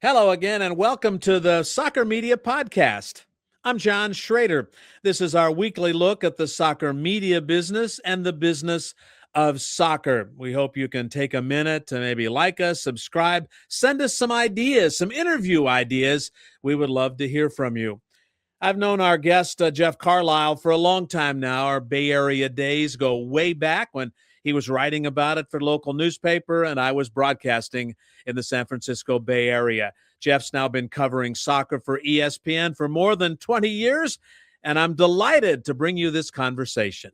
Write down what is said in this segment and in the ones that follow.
Hello again, and welcome to the Soccer Media Podcast. I'm John Shrader. This is our weekly look at the soccer media business and the business of soccer. We hope you can take a minute to maybe like us, subscribe, send us some ideas, some interview ideas. We would love to hear from you. I've known our guest, Jeff Carlisle, for a long time now. Our Bay Area days go way back when he was writing about it for the local newspaper, and I was broadcasting in the San Francisco Bay Area. Jeff's now been covering soccer for ESPN for more than 20 years, and I'm delighted to bring you this conversation.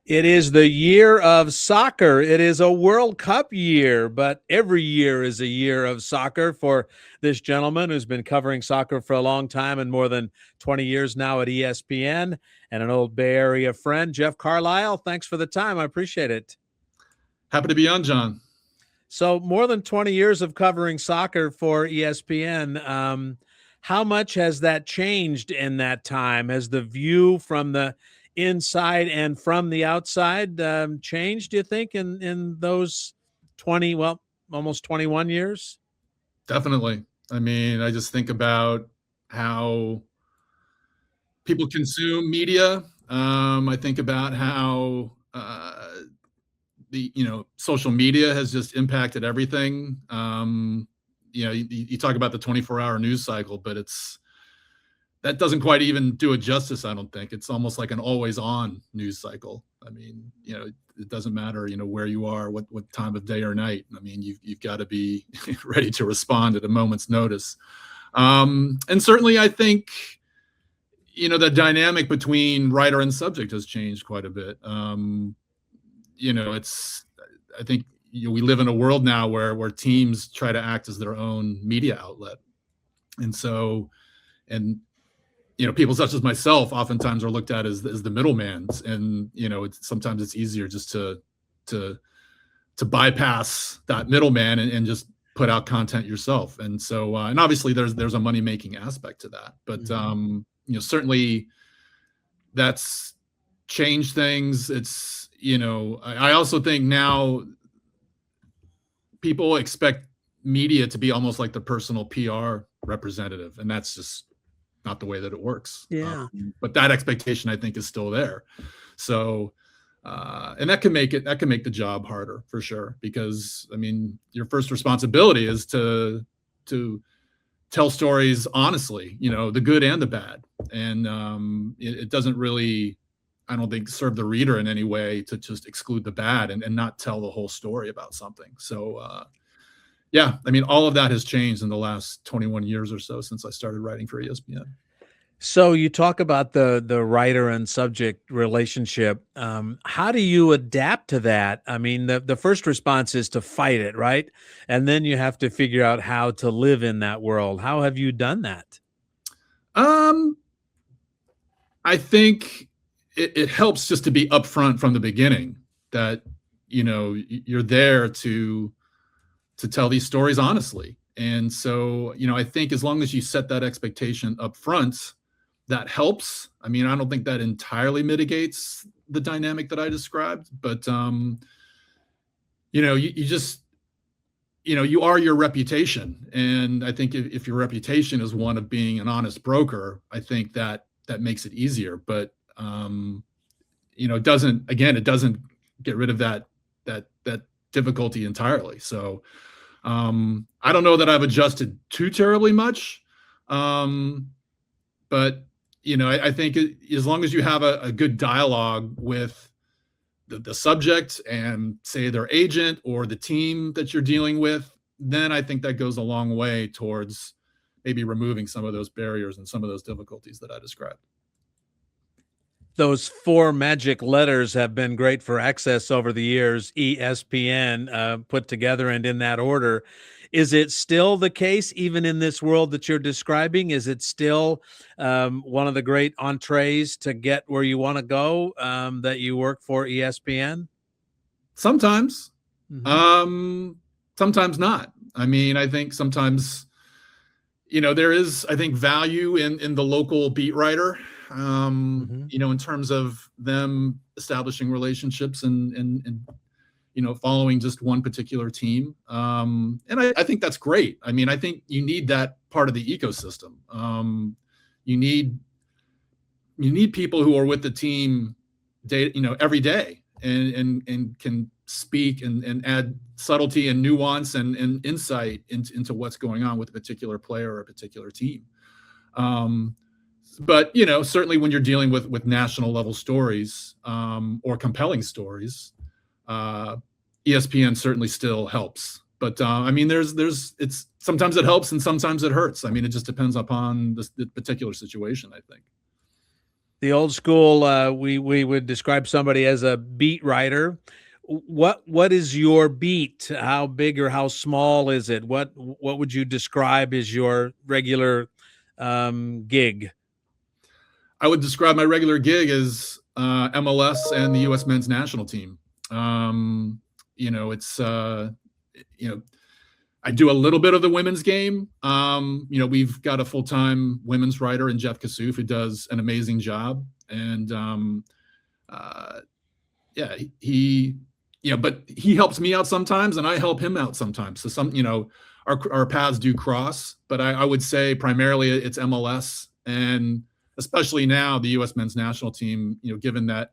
It is the year of soccer. It is a World Cup year, but every year is a year of soccer for this gentleman who's been covering soccer for a long time and more than 20 years now at ESPN, and an old Bay Area friend, Jeff Carlisle. Thanks for the time. I appreciate it. Happy to be on, John. So more than 20 years of covering soccer for ESPN. How much has that changed in that time? Has the view from the inside and from the outside changed, do you think, in those almost 21 years? Definitely. I mean, I just think about how people consume media. I think about how social media has just impacted everything. You talk about the 24-hour news cycle, but that doesn't quite even do it justice, I don't think. It's almost like an always-on news cycle. I mean, it doesn't matter, where you are, what time of day or night. I mean, you've got to be ready to respond at a moment's notice. And certainly, I think, the dynamic between writer and subject has changed quite a bit. I think we live in a world now where teams try to act as their own media outlet, and people such as myself oftentimes are looked at as the middlemans, and sometimes it's easier just to bypass that middleman and just put out content yourself. And so and obviously there's a money-making aspect to that, but certainly that's changed things. It's I also think now people expect media to be almost like the personal PR representative, and that's just not the way that it works. Yeah. But that expectation, I think, is still there. So, and that can make the job harder for sure, because I mean, your first responsibility is to tell stories honestly, the good and the bad. And it doesn't really, I don't think, serve the reader in any way to just exclude the bad and not tell the whole story about something. So, yeah, I mean, all of that has changed in the last 21 years or so since I started writing for ESPN. So you talk about the writer and subject relationship. How do you adapt to that? I mean, the first response is to fight it, right? And then you have to figure out how to live in that world. How have you done that? I think it helps just to be upfront from the beginning that, you're there to tell these stories honestly. And so, I think as long as you set that expectation up front, that helps. I mean, I don't think that entirely mitigates the dynamic that I described, but, you just, you are your reputation. And I think if your reputation is one of being an honest broker, I think that makes it easier. But, it doesn't get rid of that difficulty entirely. So, I don't know that I've adjusted too terribly much. But, I think as long as you have a good dialogue with the subject and say their agent or the team that you're dealing with, then I think that goes a long way towards maybe removing some of those barriers and some of those difficulties that I described. Those four magic letters have been great for access over the years. ESPN, put together and in that order. Is it still the case, even in this world that you're describing? Is it still one of the great entrees to get where you want to go, that you work for ESPN? Sometimes. Sometimes not. I mean, I think sometimes, there is, I think, value in the local beat writer, in terms of them establishing relationships and following just one particular team. And I think that's great. I mean, I think you need that part of the ecosystem. You need people who are with the team every day and can speak and add subtlety and nuance and insight into what's going on with a particular player or a particular team. But certainly when you're dealing with national level stories or compelling stories, ESPN certainly still helps. But I mean, it's sometimes it helps and sometimes it hurts. I mean, it just depends upon the particular situation, I think. The old school, we would describe somebody as a beat writer. What is your beat? How big or how small is it? What would you describe as your regular gig? I would describe my regular gig as MLS and the U.S. men's national team. It's I do a little bit of the women's game. We've got a full-time women's writer in Jeff Kassouf who does an amazing job. And but he helps me out sometimes and I help him out sometimes. So our paths do cross, but I would say primarily it's MLS, and especially now the U.S. men's national team, given that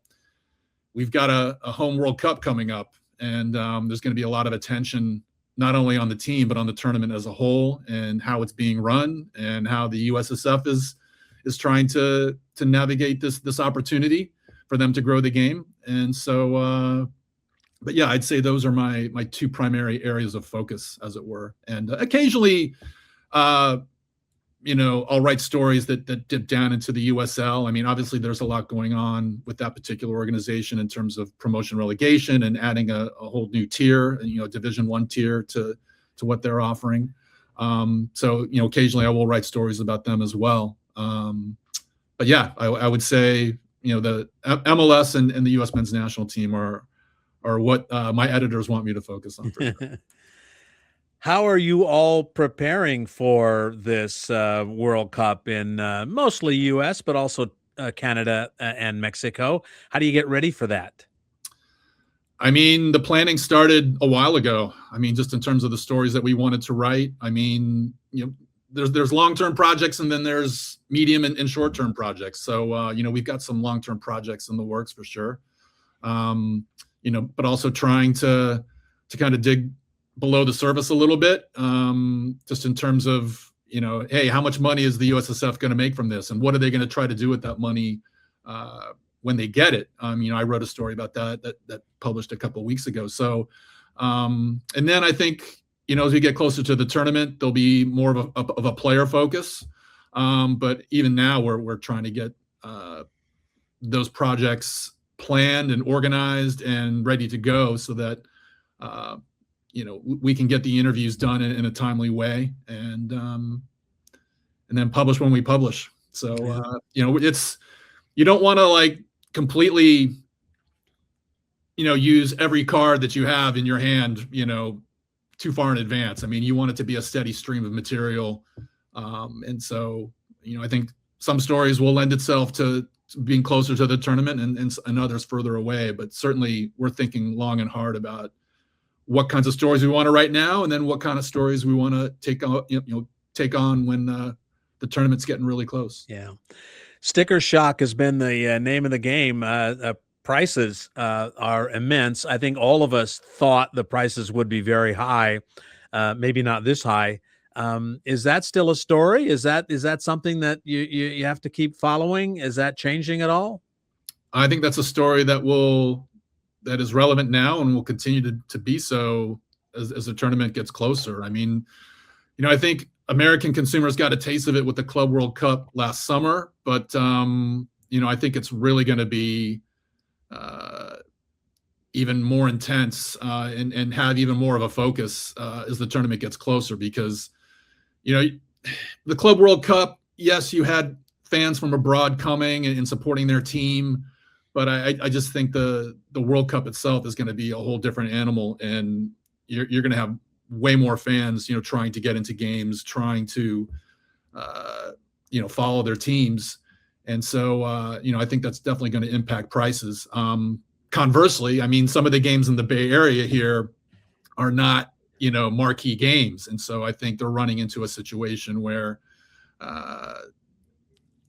we've got a home World Cup coming up, and there's going to be a lot of attention not only on the team but on the tournament as a whole and how it's being run and how the USSF is trying to navigate this opportunity for them to grow the game. And so, but yeah, I'd say those are my two primary areas of focus, as it were. And occasionally, I'll write stories that dip down into the USL. I mean, obviously there's a lot going on with that particular organization in terms of promotion relegation and adding a whole new tier, Division I tier to what they're offering. So, occasionally I will write stories about them as well. But yeah, I would say, the MLS and the U.S. men's national team are what my editors want me to focus on. For sure. How are you all preparing for this World Cup in mostly U.S., but also Canada and Mexico? How do you get ready for that? I mean, the planning started a while ago. I mean, just in terms of the stories that we wanted to write. I mean, there's long-term projects and then there's medium and short-term projects. So, we've got some long-term projects in the works for sure. But also trying to kind of dig below the surface a little bit, just in terms of, hey, how much money is the USSF going to make from this? And what are they going to try to do with that money when they get it? I wrote a story about that published a couple of weeks ago. So, and then I think, as we get closer to the tournament, there'll be more of a player focus. But even now we're trying to get those projects planned and organized and ready to go so that, we can get the interviews done in a timely way and then publish when we publish. So, it's, you don't want to completely, use every card that you have in your hand, too far in advance. I mean, you want it to be a steady stream of material. And so, I think some stories will lend itself to being closer to the tournament and others further away, but certainly we're thinking long and hard about what kinds of stories we want to write now, and then what kind of stories we want to take on when the tournament's getting really close. Yeah, sticker shock has been the name of the game. Prices are immense. I think all of us thought the prices would be very high, maybe not this high. Is that still a story? Is that something that you have to keep following? Is that changing at all? I think that's a story that is relevant now and will continue to be so as the tournament gets closer. I mean, I think American consumers got a taste of it with the Club World Cup last summer, but I think it's really going to be even more intense and have even more of a focus as the tournament gets closer, because the Club World Cup, yes, you had fans from abroad coming and supporting their team, but I just think the World Cup itself is going to be a whole different animal, and you're going to have way more fans, trying to get into games, trying to, follow their teams. And so, I think that's definitely going to impact prices. conversely, I mean, some of the games in the Bay Area here are not, marquee games. And so I think they're running into a situation where,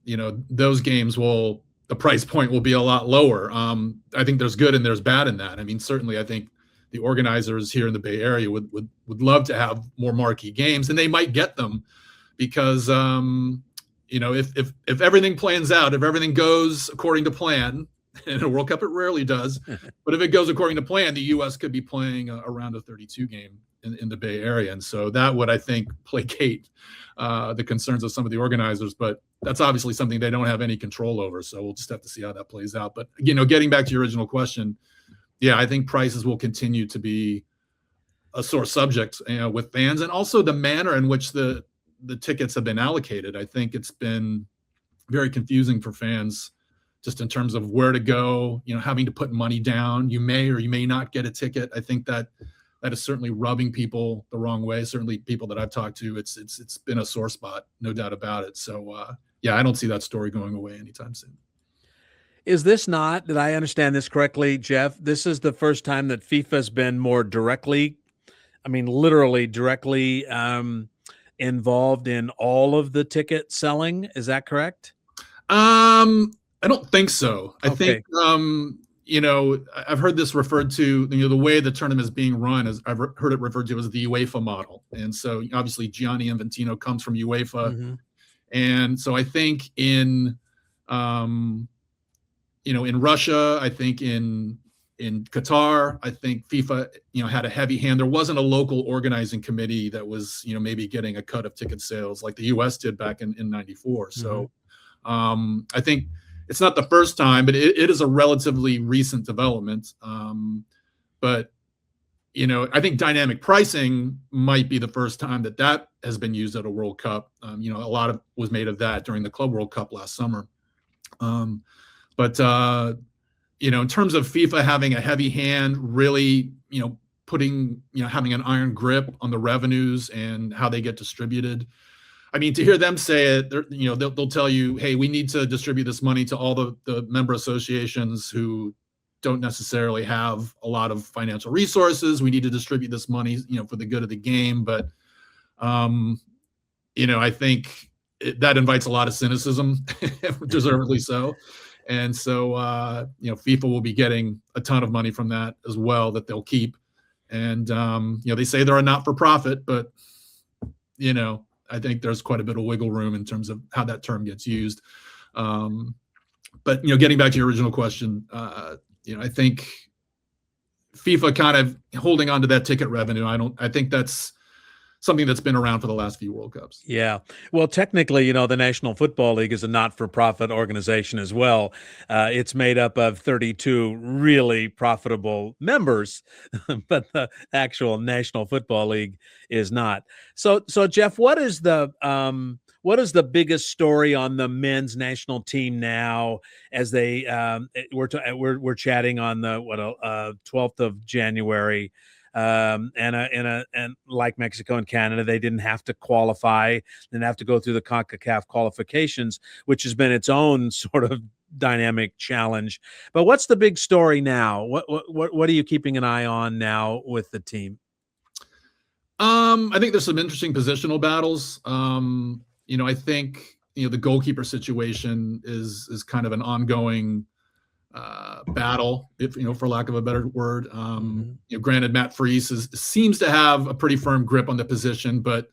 those games the price point will be a lot lower. I think there's good and there's bad in that. I mean, certainly I think the organizers here in the Bay Area would love to have more marquee games, and they might get them because, if everything plans out, if everything goes according to plan, in a World Cup, it rarely does. But if it goes according to plan, the U.S. could be playing around a 32 game in the Bay Area. And so that would, I think, placate the concerns of some of the organizers. But that's obviously something they don't have any control over. So we'll just have to see how that plays out. But, getting back to your original question, yeah, I think prices will continue to be a sore subject with fans, and also the manner in which the tickets have been allocated. I think it's been very confusing for fans, just in terms of where to go, having to put money down. You may or you may not get a ticket. I think that is certainly rubbing people the wrong way. Certainly people that I've talked to, it's been a sore spot, no doubt about it. So yeah, I don't see that story going away anytime soon. Is this not, did I understand this correctly, Jeff? This is the first time that FIFA's been more directly, literally directly involved in all of the ticket selling. Is that correct? I don't think so. I think, I've heard this referred to, the way the tournament is being run is I've heard it referred to as the UEFA model. And so obviously Gianni Infantino comes from UEFA. Mm-hmm. And so I think in Russia, I think in Qatar, I think FIFA, had a heavy hand. There wasn't a local organizing committee that was, maybe getting a cut of ticket sales like the US did back in 94. Mm-hmm. So I think it's not the first time, but it is a relatively recent development. But, I think dynamic pricing might be the first time that has been used at a World Cup. A lot of was made of that during the Club World Cup last summer. But in terms of FIFA having a heavy hand, really, putting, having an iron grip on the revenues and how they get distributed. I mean, to hear them say it, they'll tell you, hey, we need to distribute this money to all the member associations who don't necessarily have a lot of financial resources. We need to distribute this money, for the good of the game. But, I think that invites a lot of cynicism, deservedly so. And so, FIFA will be getting a ton of money from that as well that they'll keep. And, they say they're a not-for-profit, but, I think there's quite a bit of wiggle room in terms of how that term gets used. But, getting back to your original question, I think FIFA kind of holding on to that ticket revenue. I think that's something that's been around for the last few World Cups. Yeah. Well, technically, the National Football League is a not-for-profit organization as well. It's made up of 32 really profitable members, but the actual National Football League is not. So Jeff, what is the biggest story on the men's national team now as they we're chatting on the 12th of January? And like Mexico and Canada, they didn't have to qualify, didn't have to go through the CONCACAF qualifications, which has been its own sort of dynamic challenge. But what's the big story now? What are you keeping an eye on now with the team? I think there's some interesting positional battles. I think the goalkeeper situation is kind of an ongoing battle, if for lack of a better word. Granted, Matt Freese seems to have a pretty firm grip on the position, but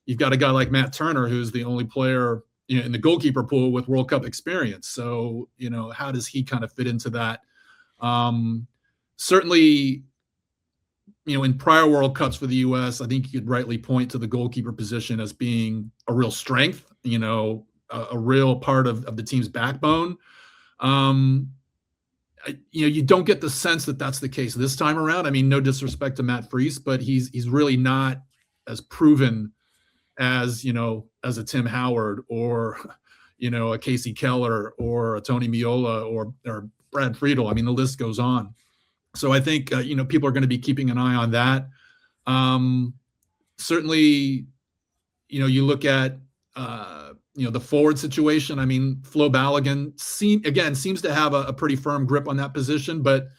you've got a guy like Matt Turner, who's the only player in the goalkeeper pool with World Cup experience. So how does he kind of fit into that? Certainly, in prior World Cups for the U.S., I think you could rightly point to the goalkeeper position as being a real strength. A real part of the team's backbone. You don't get the sense that that's the case this time around. I mean, no disrespect to Matt Freese, but he's really not as proven as a Tim Howard or a Casey Keller or a Tony Meola or Brad Friedel. I mean, the list goes on. So I think people are going to be keeping an eye on that. Certainly, you look at the forward situation. I mean, Flo Balogun seems to have a pretty firm grip on that position, but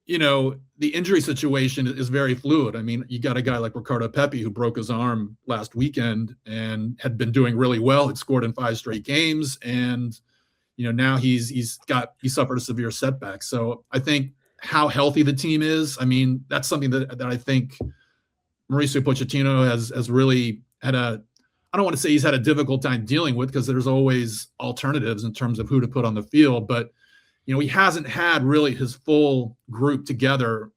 the injury situation is very fluid. I mean, you got a guy like Ricardo Pepi who broke his arm last weekend and had been doing really well. Had scored in 5 straight games, and now he suffered a severe setback. So I think how healthy the team is, I mean, that's something that I think Mauricio Pochettino has really had I don't want to say he's had a difficult time dealing with, because there's always alternatives in terms of who to put on the field, but he hasn't had really his full group together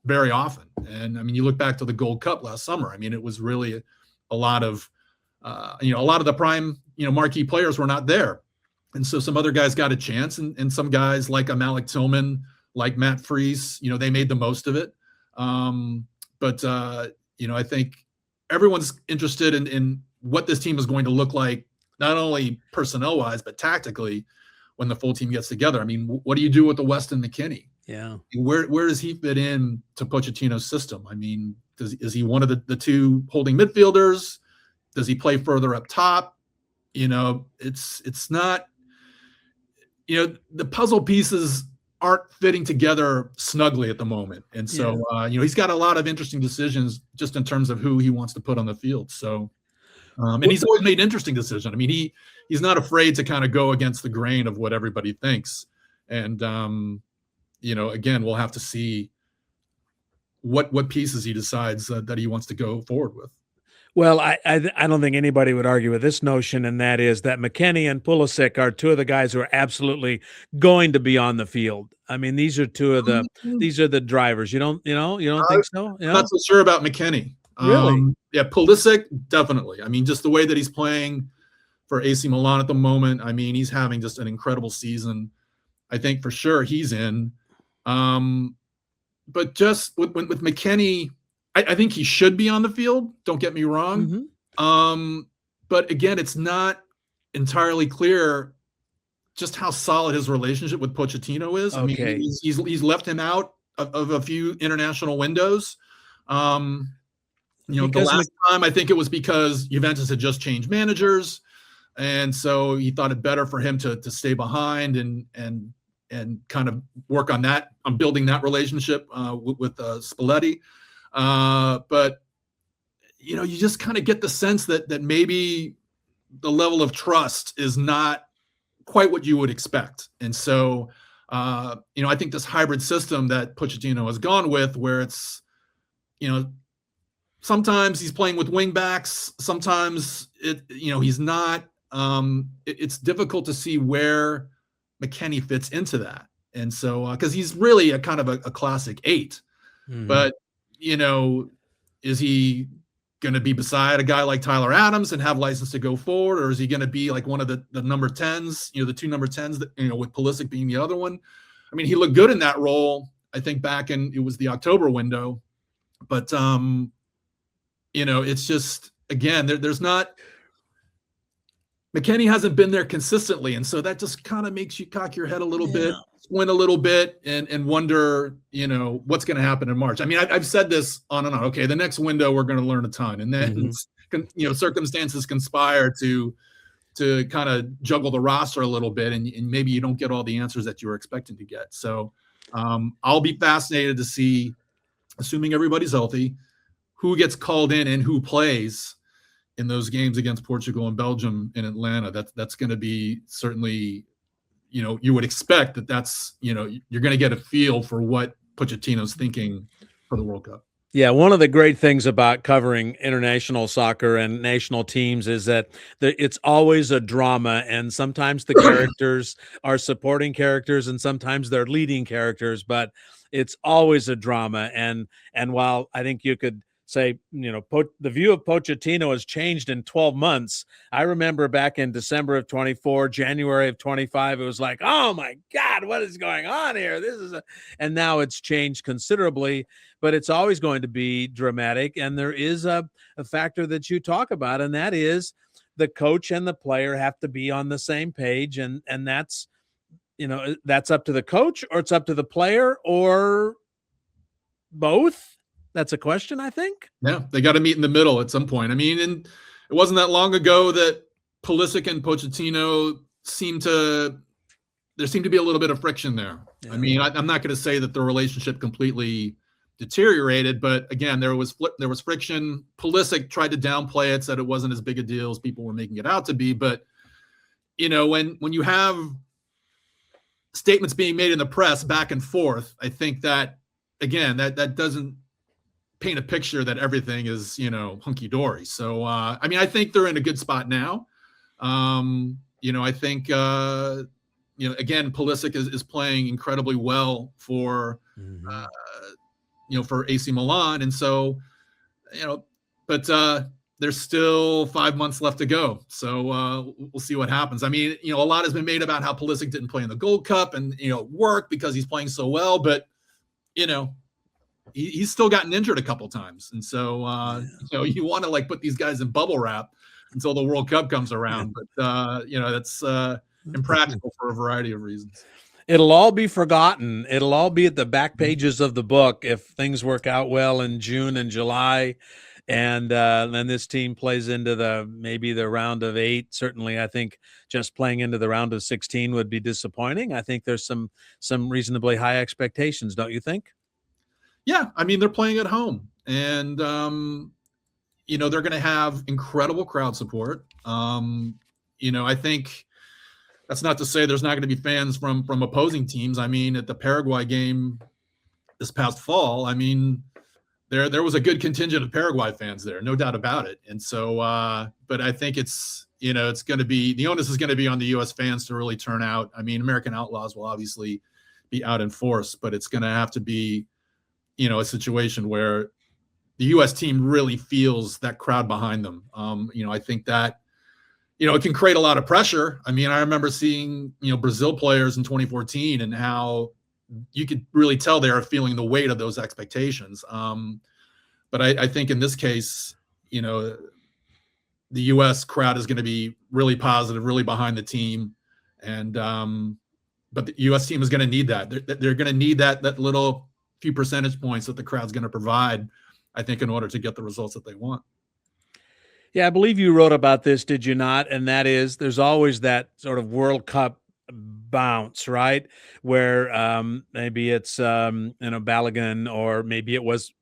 very often. And I mean, you look back to the Gold Cup last summer. I mean, it was really a lot of the prime, marquee players were not there. And so some other guys got a chance, and some guys like a Malik Tillman, like Matt Freese, they made the most of it. But I think everyone's interested in what this team is going to look like, not only personnel wise, but tactically when the full team gets together. I mean, what do you do with the Weston McKennie? Yeah. Where does he fit in to Pochettino's system? I mean, is he one of the 2 holding midfielders? Does he play further up top? It's not, the puzzle pieces aren't fitting together snugly at the moment. And so, he's got a lot of interesting decisions just in terms of who he wants to put on the field. So, and he's always made interesting decisions. I mean, he's not afraid to kind of go against the grain of what everybody thinks. And, again, we'll have to see what pieces he decides that he wants to go forward with. Well, I don't think anybody would argue with this notion, and that is that McKennie and Pulisic are 2 of the guys who are absolutely going to be on the field. I mean, these are the drivers. You don't think so? I'm not so sure about McKennie. Really? Yeah, Pulisic, definitely. I mean, just the way that he's playing for AC Milan at the moment. I mean, he's having just an incredible season. I think for sure he's in. But just with McKennie, I think he should be on the field. Don't get me wrong. Mm-hmm. But again, it's not entirely clear just how solid his relationship with Pochettino is. Okay. I mean, he's left him out of a few international windows. The last time, I think it was because Juventus had just changed managers, and so he thought it better for him to stay behind and kind of work on building that relationship with Spalletti. But you just kind of get the sense that maybe the level of trust is not quite what you would expect. And so, I think this hybrid system that Pochettino has gone with, where it's, sometimes he's playing with wing backs, sometimes he's not. It's difficult to see where McKennie fits into that. And so, because he's really a kind of a classic 8, mm-hmm. But is he going to be beside a guy like Tyler Adams and have license to go forward, or is he going to be like one of the number 10s, the 2 number 10s that, with Pulisic being the other one? I mean, he looked good in that role, I think, back in, it was the October window, but it's just, again, there's not, McKennie hasn't been there consistently. And so that just kind of makes you cock your head a little bit, squint a little bit, and wonder, what's going to happen in March. I mean, I've said this on and on. Okay, the next window, we're going to learn a ton. And then, circumstances conspire to kind of juggle the roster a little bit. And maybe you don't get all the answers that you were expecting to get. So I'll be fascinated to see, assuming everybody's healthy, who gets called in and who plays in those games against Portugal and Belgium in Atlanta. That's going to be certainly, you would expect that's, you're going to get a feel for what Pochettino's thinking for the World Cup. Yeah, one of the great things about covering international soccer and national teams is that it's always a drama, and sometimes the characters are supporting characters and sometimes they're leading characters, but it's always a drama. And while I think you could say, the view of Pochettino has changed in 12 months. I remember back in December of 24, January of 25, it was like, oh my God, what is going on here? And now it's changed considerably, but it's always going to be dramatic. And there is a factor that you talk about, and that is the coach and the player have to be on the same page. And that's, that's up to the coach, or it's up to the player, or both. That's a question, I think. Yeah, they got to meet in the middle at some point. I mean, and it wasn't that long ago that Pulisic and Pochettino there seemed to be a little bit of friction there. Yeah. I mean, I'm not going to say that the relationship completely deteriorated, but again, there was friction. Pulisic tried to downplay it, said it wasn't as big a deal as people were making it out to be. But when you have statements being made in the press back and forth, I think that again that doesn't paint a picture that everything is hunky dory. So I mean, I think they're in a good spot now. I think again, Pulisic is playing incredibly well for for AC Milan, and so but there's still 5 months left to go. So we'll see what happens. I mean, a lot has been made about how Pulisic didn't play in the Gold Cup and work because he's playing so well, but he's still gotten injured a couple times, and so you want to put these guys in bubble wrap until the World Cup comes around, but that's impractical for a variety of reasons. It'll all be forgotten. It'll all be at the back pages of the book if things work out well in June and July, and then this team plays into maybe the round of 8. Certainly, I think just playing into the round of 16 would be disappointing. I think there's some reasonably high expectations, don't you think? Yeah, I mean, they're playing at home, and they're going to have incredible crowd support. I think that's not to say there's not going to be fans from opposing teams. I mean, at the Paraguay game this past fall, I mean, there was a good contingent of Paraguay fans there, no doubt about it. And so, but I think it's going to be, the onus is going to be on the U.S. fans to really turn out. I mean, American Outlaws will obviously be out in force, but it's going to have to be, a situation where the U.S. team really feels that crowd behind them. I think that, it can create a lot of pressure. I mean, I remember seeing, Brazil players in 2014 and how you could really tell they are feeling the weight of those expectations. But I think in this case, the U.S. crowd is going to be really positive, really behind the team. And but the U.S. team is going to need that. They're going to need that little few percentage points that the crowd's going to provide, I think, in order to get the results that they want. Yeah, I believe you wrote about this, did you not? And that is, there's always that sort of World Cup bounce, right? Where maybe it's Balogun, or maybe it was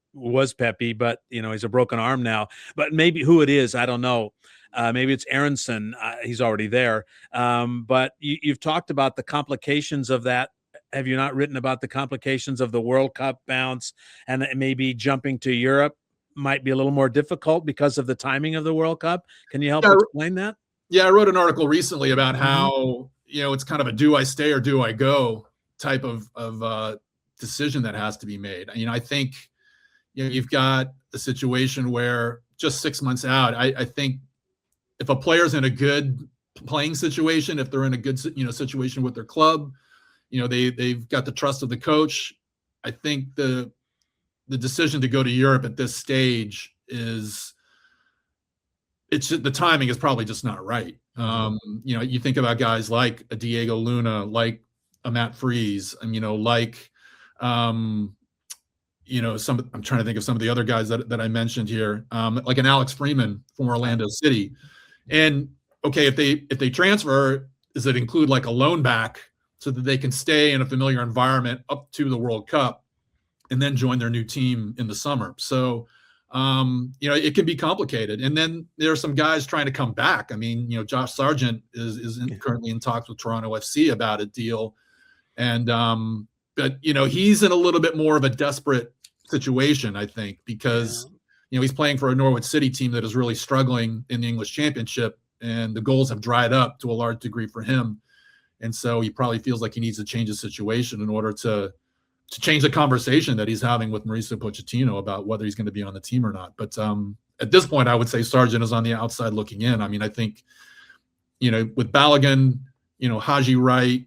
Pepe, but he's a broken arm now. But maybe who it is, I don't know. Maybe it's Aronson. He's already there. But you've talked about the complications of that. Have you not written about the complications of the World Cup bounce, and maybe jumping to Europe might be a little more difficult because of the timing of the World Cup? Can you help explain that? Yeah, I wrote an article recently about how, it's kind of a do I stay or do I go type of decision that has to be made. I think, you've got a situation where just 6 months out, I think if a player's in a good playing situation, if they're in a good, situation with their club, they've got the trust of the coach. I think the decision to go to Europe at this stage the timing is probably just not right. You think about guys like a Diego Luna, like a Matt Freese, and I'm trying to think of some of the other guys that I mentioned here, like an Alex Freeman from Orlando City. And okay, if they transfer, does it include like a loan back so that they can stay in a familiar environment up to the World Cup and then join their new team in the summer? So, it can be complicated. And then there are some guys trying to come back. I mean, Josh Sargent is currently in talks with Toronto FC about a deal. And, but, he's in a little bit more of a desperate situation, I think, because, he's playing for a Norwich City team that is really struggling in the English Championship, and the goals have dried up to a large degree for him. And so he probably feels like he needs to change his situation in order to change the conversation that he's having with Mauricio Pochettino about whether he's going to be on the team or not. But at this point, I would say Sargent is on the outside looking in. I mean, I think, with Balogun, Haji Wright,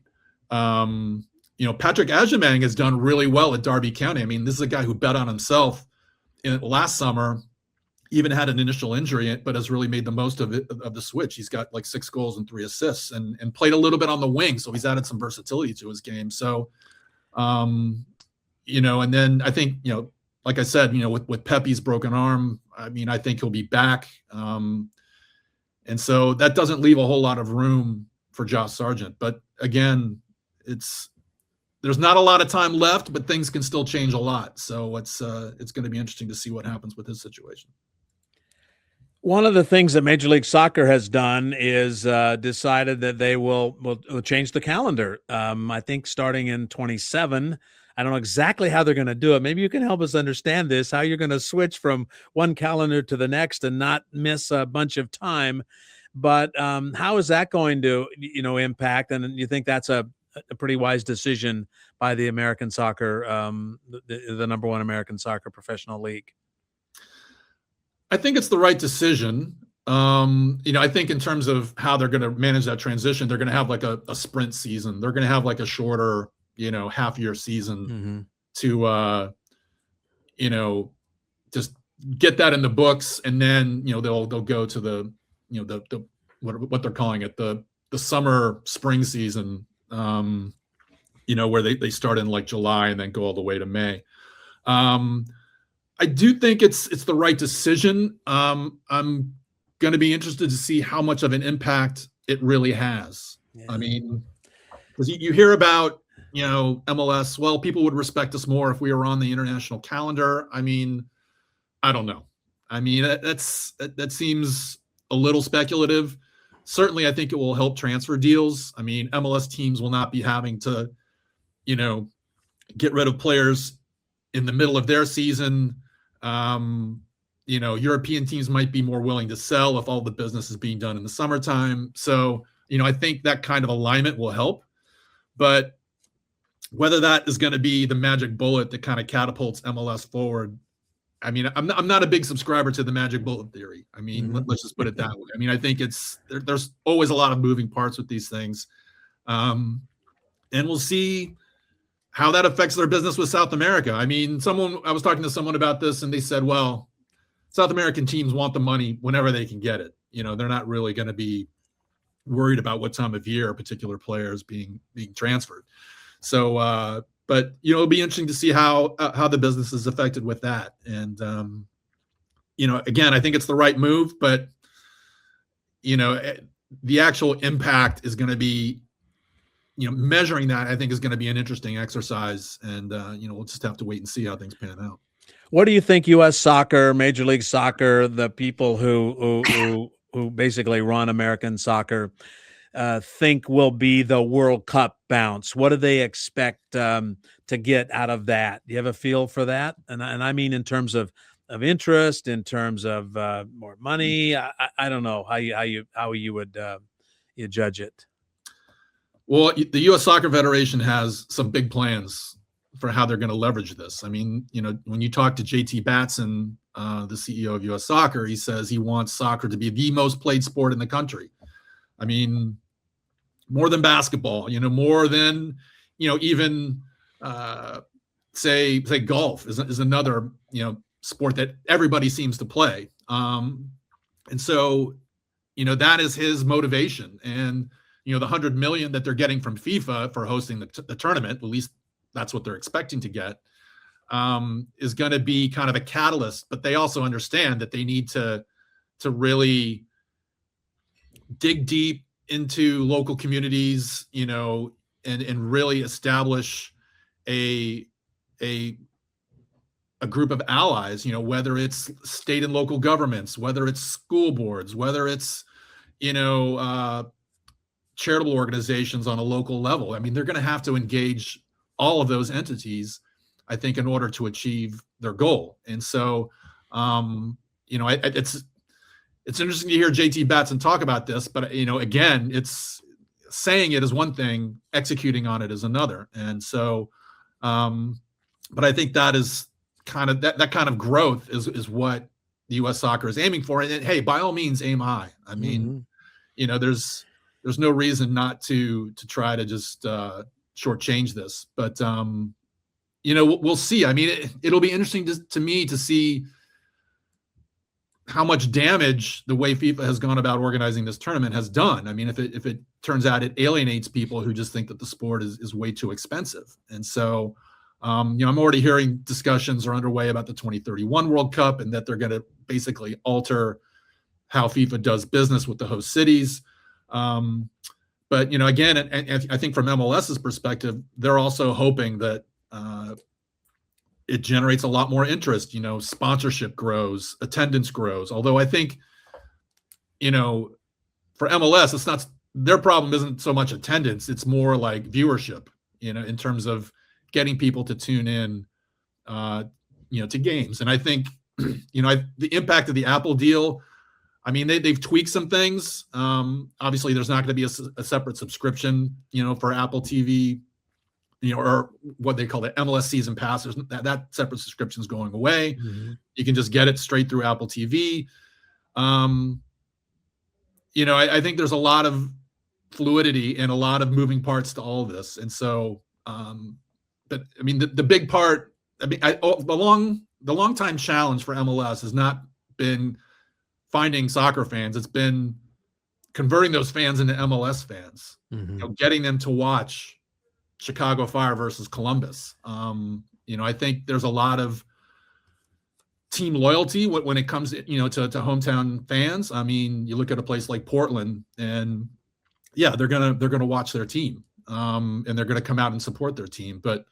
Patrick Agyemang has done really well at Derby County. I mean, this is a guy who bet on himself last summer, even had an initial injury, but has really made the most of it, of the switch. He's got like 6 goals and 3 assists and played a little bit on the wing. So he's added some versatility to his game. So, and then I think, like I said, with Pepe's broken arm, I mean, I think he'll be back. And so that doesn't leave a whole lot of room for Josh Sargent. But again, there's not a lot of time left, but things can still change a lot. So it's going to be interesting to see what happens with his situation. One of the things that Major League Soccer has done is decided that they will change the calendar. I think starting in 27. I don't know exactly how they're going to do it. Maybe you can help us understand this, how you're going to switch from one calendar to the next and not miss a bunch of time. But how is that going to, impact? And you think that's a pretty wise decision by the American soccer, the number one American soccer professional league? I think it's the right decision. I think in terms of how they're going to manage that transition, they're going to have like a sprint season. They're going to have like a shorter, half-year season to, just get that in the books, and then they'll go to the what they're calling it, the summer spring season, where they start in like July and then go all the way to May. I do think it's the right decision. I'm going to be interested to see how much of an impact it really has. Yeah. I mean, because you hear about, MLS, well, people would respect us more if we were on the international calendar. I mean, I don't know. I mean, that seems a little speculative. Certainly, I think it will help transfer deals. I mean, MLS teams will not be having to, get rid of players in the middle of their season. European teams might be more willing to sell if all the business is being done in the summertime. So, I think that kind of alignment will help. But whether that is going to be the magic bullet that kind of catapults MLS forward, I mean, I'm not a big subscriber to the magic bullet theory. I mean, let's just put it that way. I mean, I think there's always a lot of moving parts with these things. And we'll see how that affects their business with South America. I mean, I was talking to someone about this, and they said, well, South American teams want the money whenever they can get it. They're not really going to be worried about what time of year a particular player is being transferred. So, but it'll be interesting to see how the business is affected with that. And again, I think it's the right move, but the actual impact is going to be, measuring that, I think, is going to be an interesting exercise. And we'll just have to wait and see how things pan out. What do you think U.S. soccer, Major League Soccer, the people who basically run American soccer, think will be the World Cup bounce? What do they expect to get out of that? Do you have a feel for that? And I mean, in terms of interest, in terms of more money. I don't know how you would you judge it. Well, the U.S. Soccer Federation has some big plans for how they're going to leverage this. I mean, when you talk to JT Batson, the CEO of U.S. Soccer, he says he wants soccer to be the most played sport in the country. I mean, more than basketball, more than, even say golf is another, sport that everybody seems to play. And so, that is his motivation. And, the $100 million that they're getting from FIFA for hosting the tournament, at least that's what they're expecting to get, is going to be kind of a catalyst. But they also understand that they need to really dig deep into local communities, and really establish a group of allies, whether it's state and local governments, whether it's school boards, whether it's, charitable organizations on a local level. I mean, they're going to have to engage all of those entities, I think, in order to achieve their goal. And so, it's interesting to hear JT Batson talk about this, but, again, it's saying it is one thing, executing on it is another. And so, but I think that is kind of that kind of growth is what the U.S. soccer is aiming for. And hey, by all means, aim high. I mean, there's no reason not to try to just shortchange this, but we'll see. I mean, it'll be interesting to me to see how much damage the way FIFA has gone about organizing this tournament has done. I mean, if it turns out it alienates people who just think that the sport is way too expensive. And so, I'm already hearing discussions are underway about the 2031 World Cup, and that they're going to basically alter how FIFA does business with the host cities. But, again, and I think from MLS's perspective, they're also hoping that it generates a lot more interest. Sponsorship grows, attendance grows. Although I think, for MLS, it's not, their problem isn't so much attendance. It's more like viewership, in terms of getting people to tune in, to games. And I think, the impact of the Apple deal, I mean, they've tweaked some things. Obviously, there's not going to be a separate subscription, for Apple TV, or what they call the MLS season pass. That separate subscription is going away. Mm-hmm. You can just get it straight through Apple TV. I think there's a lot of fluidity and a lot of moving parts to all of this. And so, but I mean, the big part, the long time challenge for MLS has not been finding soccer fans. It's been converting those fans into MLS fans, Mm-hmm. Getting them to watch Chicago Fire versus Columbus. I think there's a lot of team loyalty when it comes, to hometown fans. I mean, you look at a place like Portland, and yeah, they're gonna watch their team, and they're gonna come out and support their team. But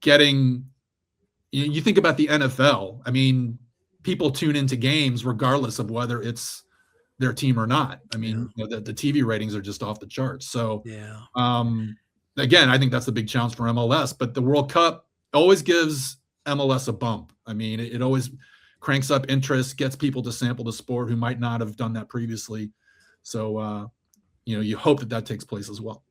getting, you think about the NFL. I mean, people tune into games regardless of whether it's their team or not. I mean, the TV ratings are just off the charts. So, Yeah. Again, I think that's the big challenge for MLS. But the World Cup always gives MLS a bump. I mean, it always cranks up interest, gets people to sample the sport who might not have done that previously. So, you hope that takes place as well.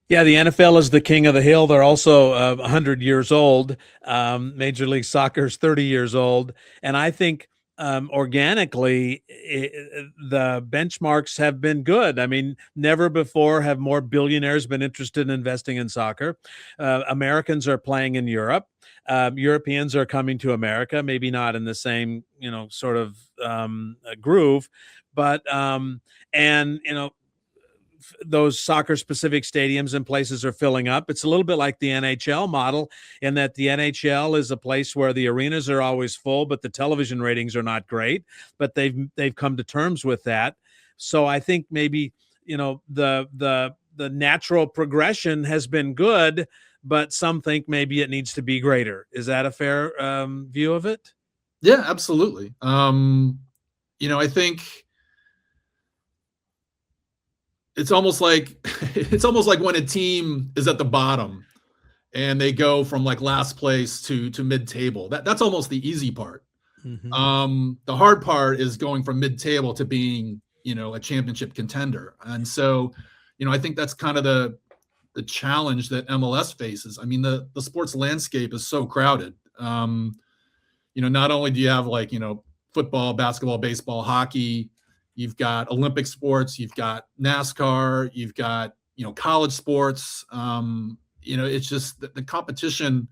Yeah, the NFL is the king of the hill. They're also 100 years old. Major League Soccer is 30 years old. And I think organically, the benchmarks have been good. I mean, never before have more billionaires been interested in investing in soccer. Americans are playing in Europe. Europeans are coming to America, maybe not in the same, sort of groove, but those soccer specific stadiums and places are filling up. It's a little bit like the NHL model, in that the NHL is a place where the arenas are always full, but the television ratings are not great, but they've come to terms with that. So I think maybe, the natural progression has been good, but some think maybe it needs to be greater. Is that a fair view of it? Yeah, absolutely. I think it's almost like when a team is at the bottom and they go from like last place to mid-table. That's almost the easy part. Mm-hmm. The hard part is going from mid-table to being, a championship contender. And so, I think that's kind of the challenge that MLS faces. I mean, the sports landscape is so crowded. Not only do you have football, basketball, baseball, hockey, you've got Olympic sports, you've got NASCAR, you've got, college sports. It's just the competition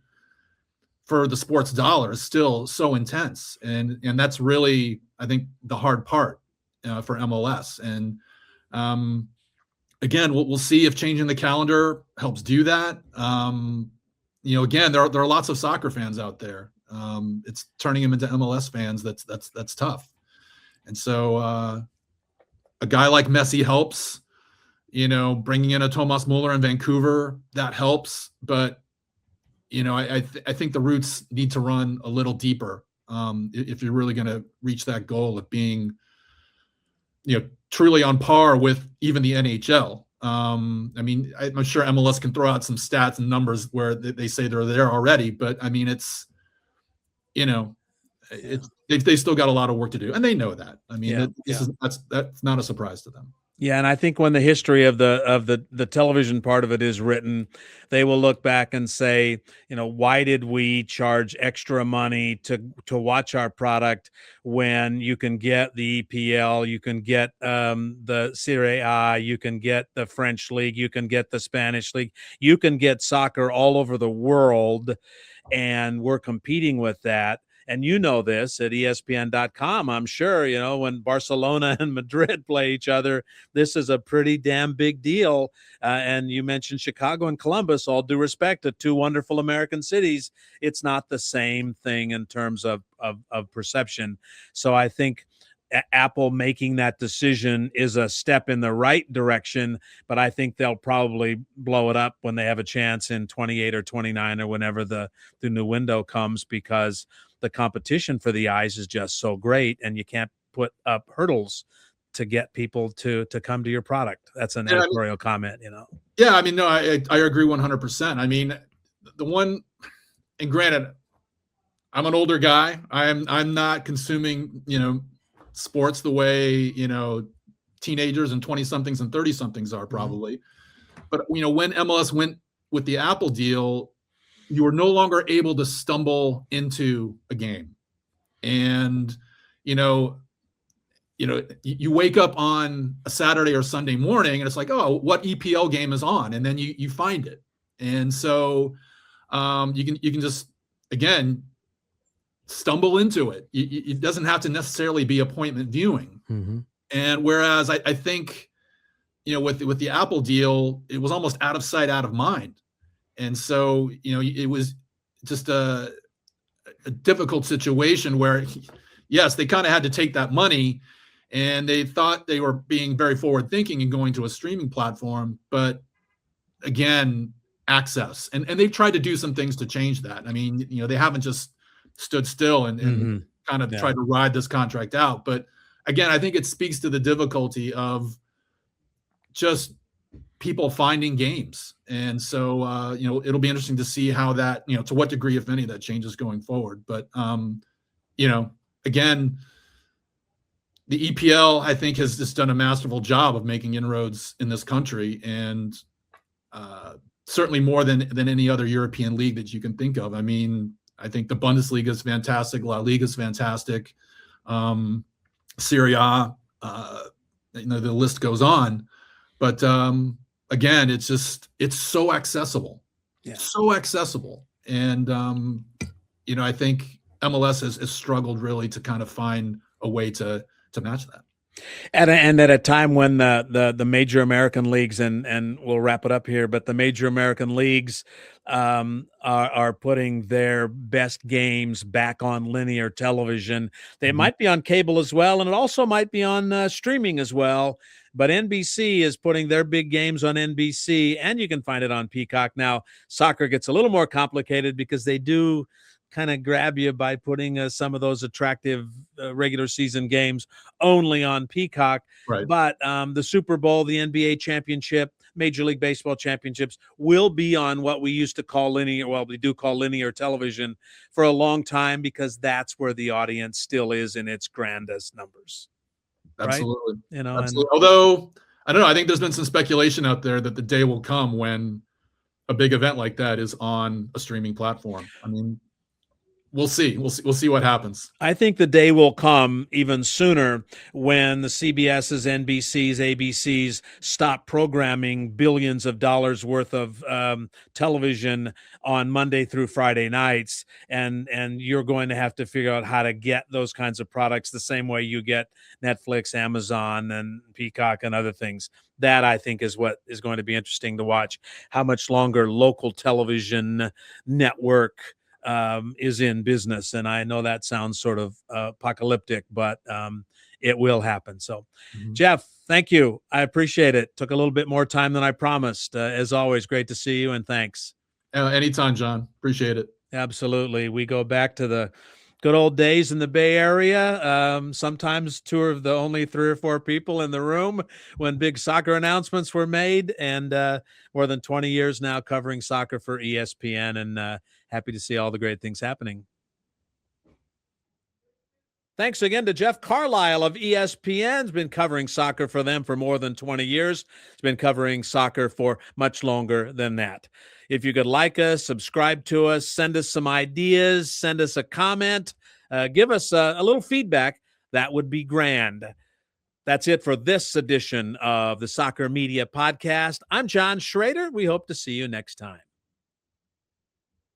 for the sports dollar is still so intense. And that's really, I think, the hard part for MLS. And again, we'll see if changing the calendar helps do that. Again, there are lots of soccer fans out there. It's turning them into MLS fans. That's tough. And so a guy like Messi helps, bringing in a Thomas Muller in Vancouver, that helps. But, I think the roots need to run a little deeper if you're really going to reach that goal of being, truly on par with even the NHL. I'm sure MLS can throw out some stats and numbers where they say they're there already, but I mean, it's, they still got a lot of work to do, and they know that. I mean, that's not a surprise to them. Yeah, and I think when the history of the television part of it is written, they will look back and say, why did we charge extra money to watch our product when you can get the EPL, you can get the Serie A, you can get the French league, you can get the Spanish league, you can get soccer all over the world, and we're competing with that. and you know this at ESPN.com, I'm sure, when Barcelona and Madrid play each other, this is a pretty damn big deal. And you mentioned Chicago and Columbus, all due respect to two wonderful American cities. It's not the same thing in terms of perception. So I think Apple making that decision is a step in the right direction, but I think they'll probably blow it up when they have a chance in 28 or 29 or whenever the new window comes, because the competition for the eyes is just so great, and you can't put up hurdles to get people to come to your product. That's an editorial comment, Yeah, I mean, no, I agree 100%. I mean, the one, and granted, I'm an older guy. I'm not consuming, sports the way, teenagers and 20-somethings and 30-somethings are probably. But, when MLS went with the Apple deal, you were no longer able to stumble into a game. And, you wake up on a Saturday or Sunday morning and it's like, oh, what EPL game is on? And then you find it. And so you can just, again, stumble into it. It doesn't have to necessarily be appointment viewing. And whereas I think, with the Apple deal, it was almost out of sight, out of mind. And so, it was just a difficult situation where, yes, they kind of had to take that money, and they thought they were being very forward thinking and going to a streaming platform. But again, access. And they've tried to do some things to change that. I mean, they haven't just stood still and kind of tried to ride this contract out. But again, I think it speaks to the difficulty of just people finding games. And so, it'll be interesting to see how that, to what degree, if any, that changes going forward. But, again, the EPL, I think, has just done a masterful job of making inroads in this country, and certainly more than any other European league that you can think of. I mean, I think the Bundesliga is fantastic. La Liga is fantastic. Serie A, the list goes on. But again, it's so accessible. Yeah. So accessible. And, I think MLS has struggled really to kind of find a way to match that. And at a time when the major American leagues, and we'll wrap it up here, but the major American leagues are putting their best games back on linear television. They might be on cable as well, and it also might be on streaming as well. But NBC is putting their big games on NBC, and you can find it on Peacock. Now, soccer gets a little more complicated because they do kind of grab you by putting some of those attractive regular season games only on Peacock. Right. But the Super Bowl, the NBA championship, Major League Baseball championships will be on what we used to call linear. Well, we do call linear television for a long time, because that's where the audience still is in its grandest numbers. Absolutely. Right? Absolutely. Although, I don't know, I think there's been some speculation out there that the day will come when a big event like that is on a streaming platform. I mean, we'll see. We'll see what happens. I think the day will come even sooner when the CBS's, NBC's, ABC's stop programming billions of dollars worth of television on Monday through Friday nights, and you're going to have to figure out how to get those kinds of products the same way you get Netflix, Amazon, and Peacock and other things. That, I think, is what is going to be interesting to watch. How much longer local television network is in business. And I know that sounds sort of apocalyptic, but it will happen. So, Jeff, thank you. I appreciate it. Took a little bit more time than I promised. As always, great to see you, and thanks. Anytime, John. Appreciate it. Absolutely. We go back to the good old days in the Bay Area. Sometimes two of the only 3 or 4 people in the room when big soccer announcements were made, and more than 20 years now covering soccer for ESPN, and happy to see all the great things happening. Thanks again to Jeff Carlisle of ESPN. He's been covering soccer for them for more than 20 years. He's been covering soccer for much longer than that. If you could like us, subscribe to us, send us some ideas, send us a comment, give us a little feedback, that would be grand. That's it for this edition of the Soccer Media Podcast. I'm John Shrader. We hope to see you next time.